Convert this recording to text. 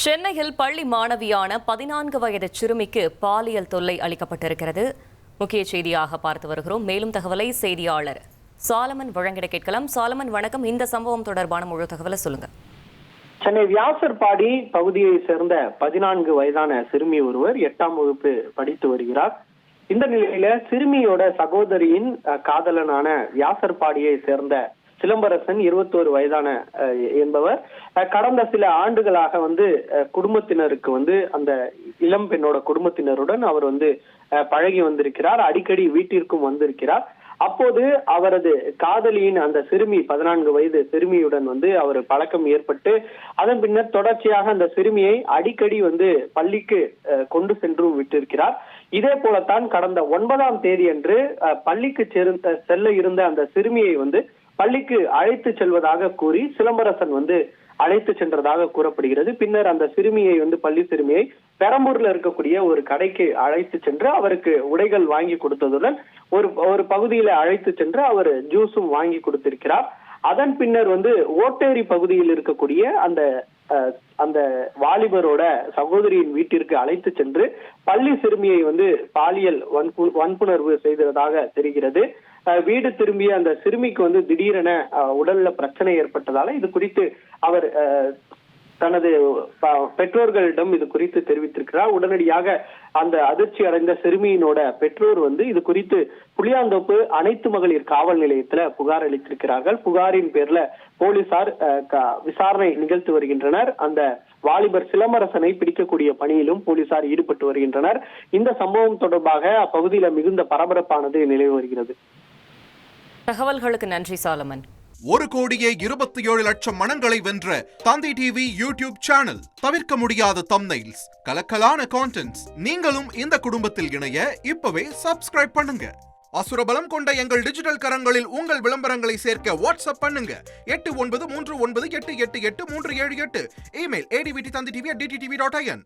சென்னையில் பள்ளி மாணவியான 14 வயது சிறுமிக்கு பாலியல் தொல்லை அளிக்கப்பட்டிருக்கிறது. முக்கிய செய்தியாக பார்த்து வருகிறோம். மேலும் தகவலை செய்தியாளர் சாலமன் வழங்கிட கேட்கலாம். சாலமன் வணக்கம். இந்த சம்பவம் தொடர்பான முழு தகவலை சொல்லுங்க. சென்னை வியாசர்பாடி பகுதியை சேர்ந்த 14 வயதான சிறுமி ஒருவர் 8ஆம் வகுப்பு படித்து வருகிறார். இந்த நிலையில சிறுமியோட சகோதரியின் காதலனான வியாசர்பாடியை சேர்ந்த சிலம்பரசன் 21 வயதான என்பவர் கடந்த சில ஆண்டுகளாக குடும்பத்தினருக்கு அந்த இளம் பெண்ணோட குடும்பத்தினருடன் அவர் பழகி வந்திருக்கிறார். அடிக்கடி வீட்டிற்கும் வந்திருக்கிறார். அப்போது அவரது காதலியின் அந்த சிறுமி 14 வயது சிறுமியுடன் அவர் பழக்கம் ஏற்பட்டு அதன் பின்னர் தொடர்ச்சியாக அந்த சிறுமியை அடிக்கடி பள்ளிக்கு கொண்டு சென்றும் விட்டிருக்கிறார். இதே போலத்தான் கடந்த 9ஆம் தேதி அன்று பள்ளிக்கு செல்ல இருந்த அந்த சிறுமியை பள்ளிக்கு அழைத்து செல்வதாக கூறி சிலம்பரசன் அழைத்து சென்றதாக கூறப்படுகிறது. பின்னர் அந்த சிறுமியை பள்ளி சிறுமியை பெரம்பூர்ல இருக்கக்கூடிய ஒரு கடைக்கு அழைத்து சென்று அவருக்கு உடைகள் வாங்கி கொடுத்ததுடன் ஒரு பகுதியில அழைத்து சென்று அவர் ஜூஸும் வாங்கி கொடுத்திருக்கிறார். அதன் பின்னர் ஓட்டேரி பகுதியில் இருக்கக்கூடிய அந்த வாலிபரோட சகோதரியின் வீட்டிற்கு அழைத்து சென்று பள்ளி சிறுமியை பாலியல் வன்புணர்வு செய்ததாக தெரிகிறது. வீடு திரும்பிய அந்த சிறுமிக்கு திடீரென உடல்ல பிரச்சனை ஏற்பட்டதால இது குறித்து அவர் தனது பெற்றோர்களிடம் இது குறித்து தெரிவித்திருக்கிறார். உடனடியாக அந்த அதிர்ச்சி அடைந்த சிறுமியினோட பெற்றோர் இது குறித்து புளியாந்தோப்பு அனைத்து மகளிர் காவல் நிலையத்துல புகார் அளித்திருக்கிறார்கள். புகாரின் பேர்ல போலீசார் விசாரணை நிகழ்த்தி வருகின்றனர். அந்த வாலிபர் சிலம்பரசனை பிடிக்கக்கூடிய பணியிலும் போலீசார் ஈடுபட்டு வருகின்றனர். இந்த சம்பவம் தொடர்பாக அப்பகுதியில மிகுந்த பரபரப்பானது நிலவி வருகிறது. தகவல்களுக்கு நன்றி சாலமன். 1,27,00,000 மனங்களை வென்ற தந்தி டிவி யூடியூப் சேனல். தவிர்க்க முடியாத தம்ப்நெயில்ஸ், கலக்கலான கான்டென்ட்ஸ். நீங்களும் இந்த குடும்பத்தில் இணைய இப்பவே சப்ஸ்கிரைப் பண்ணுங்க. அசுரபலம் கொண்ட எங்கள் டிஜிட்டல் கரங்களில் உங்கள் விளம்பரங்களை சேர்க்க வாட்ஸ்அப் பண்ணுங்க. 893988883778. Email advtthanditv@dttv.in.